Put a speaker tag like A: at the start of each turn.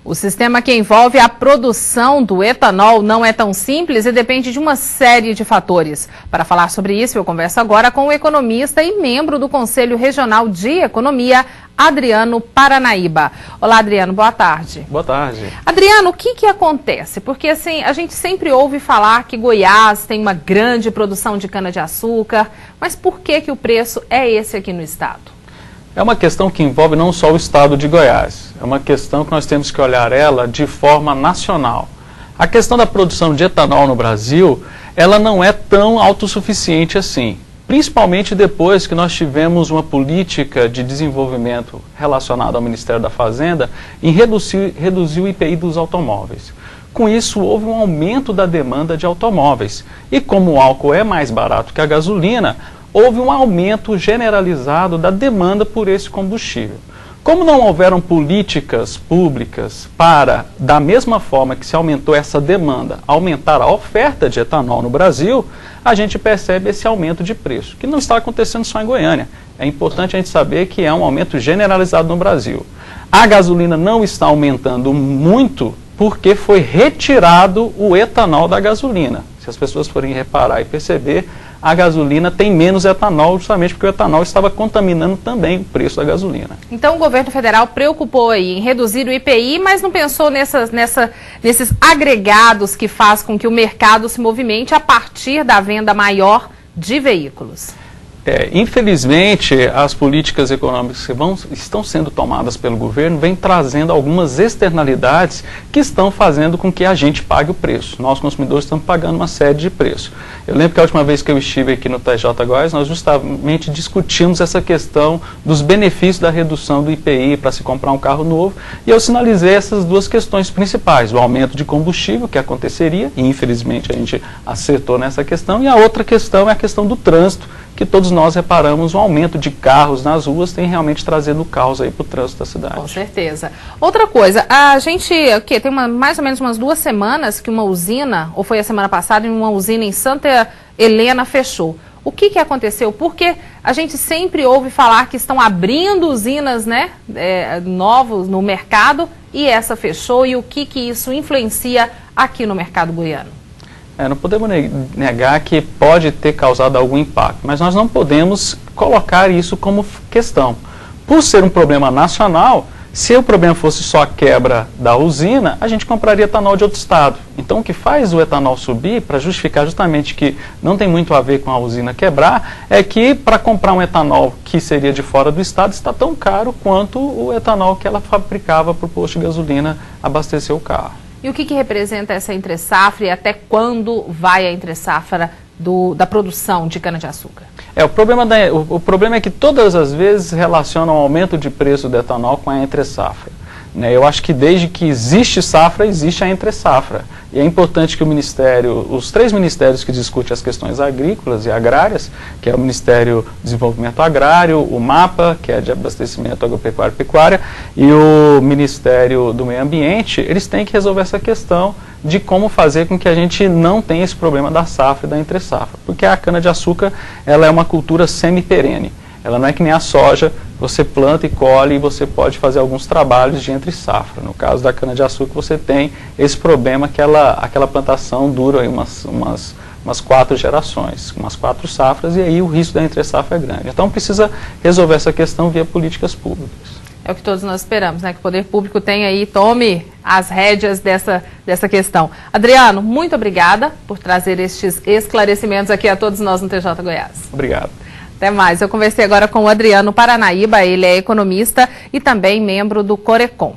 A: O sistema que envolve a produção do etanol não é tão simples e depende de uma série de fatores. Para falar sobre isso, eu converso agora com o economista e membro do Conselho Regional de Economia, Adriano Paranaíba. Olá, Adriano, boa tarde.
B: Boa tarde.
A: Adriano, o que acontece? Porque assim, a gente sempre ouve falar que Goiás tem uma grande produção de cana-de-açúcar, mas por que o preço é esse aqui no estado?
B: É uma questão que envolve não só o estado de Goiás, é uma questão que nós temos que olhar ela de forma nacional. A questão da produção de etanol no Brasil, ela não é tão autossuficiente assim, principalmente depois que nós tivemos uma política de desenvolvimento relacionada ao Ministério da Fazenda em reduzir o IPI dos automóveis. Com isso, houve um aumento da demanda de automóveis. E como o álcool é mais barato que a gasolina, houve um aumento generalizado da demanda por esse combustível. Como não houveram políticas públicas para, da mesma forma que se aumentou essa demanda, aumentar a oferta de etanol no Brasil, a gente percebe esse aumento de preço, que não está acontecendo só em Goiânia. É importante a gente saber que é um aumento generalizado no Brasil. A gasolina não está aumentando muito porque foi retirado o etanol da gasolina. Se as pessoas forem reparar e perceber, a gasolina tem menos etanol justamente porque o etanol estava contaminando também o preço da gasolina.
A: Então o governo federal preocupou aí em reduzir o IPI, mas não pensou nesses agregados que faz com que o mercado se movimente a partir da venda maior de veículos.
B: Infelizmente, as políticas econômicas que estão sendo tomadas pelo governo vêm trazendo algumas externalidades que estão fazendo com que a gente pague o preço. Nós, consumidores, estamos pagando uma série de preços. Eu lembro que a última vez que eu estive aqui no TJ Goiás, nós justamente discutimos essa questão dos benefícios da redução do IPI para se comprar um carro novo, e eu sinalizei essas duas questões principais, o aumento de combustível que aconteceria, e infelizmente a gente acertou nessa questão, e a outra questão é a questão do trânsito, que todos nós reparamos, o aumento de carros nas ruas tem realmente trazido o caos aí para o trânsito da cidade.
A: Com certeza. Outra coisa, a gente tem mais ou menos umas 2 semanas que uma usina, ou foi a semana passada, uma usina em Santa Helena fechou. O que aconteceu? Porque a gente sempre ouve falar que estão abrindo usinas, novos no mercado, e essa fechou, e o que isso influencia aqui no mercado goiano?
B: Não podemos negar que pode ter causado algum impacto, mas nós não podemos colocar isso como questão. Por ser um problema nacional, se o problema fosse só a quebra da usina, a gente compraria etanol de outro estado. Então o que faz o etanol subir, para justificar justamente que não tem muito a ver com a usina quebrar, é que para comprar um etanol que seria de fora do estado está tão caro quanto o etanol que ela fabricava para o posto de gasolina abastecer o carro.
A: E o que representa essa entre-safra e até quando vai a entre-safra da produção de cana-de-açúcar?
B: O problema é que todas as vezes relacionam o aumento de preço do etanol com a entre-safra. Eu acho que desde que existe safra, existe a entre-safra. E é importante que os 3 ministérios que discutem as questões agrícolas e agrárias, que é o Ministério do Desenvolvimento Agrário, o MAPA, que é de Abastecimento Agropecuário e Pecuária, e o Ministério do Meio Ambiente, eles têm que resolver essa questão de como fazer com que a gente não tenha esse problema da safra e da entre-safra. Porque a cana-de-açúcar, ela é uma cultura semi-perene. Ela não é que nem a soja, você planta e colhe e você pode fazer alguns trabalhos de entre-safra. No caso da cana-de-açúcar, você tem esse problema que aquela plantação dura aí umas 4 gerações, umas 4 safras, e aí o risco da entre-safra é grande. Então precisa resolver essa questão via políticas públicas.
A: É o que todos nós esperamos, que o poder público tenha aí, tome as rédeas dessa questão. Adriano, muito obrigada por trazer estes esclarecimentos aqui a todos nós no TJ Goiás.
B: Obrigado.
A: Até mais. Eu conversei agora com o Adriano Paranaíba, ele é economista e também membro do Corecon.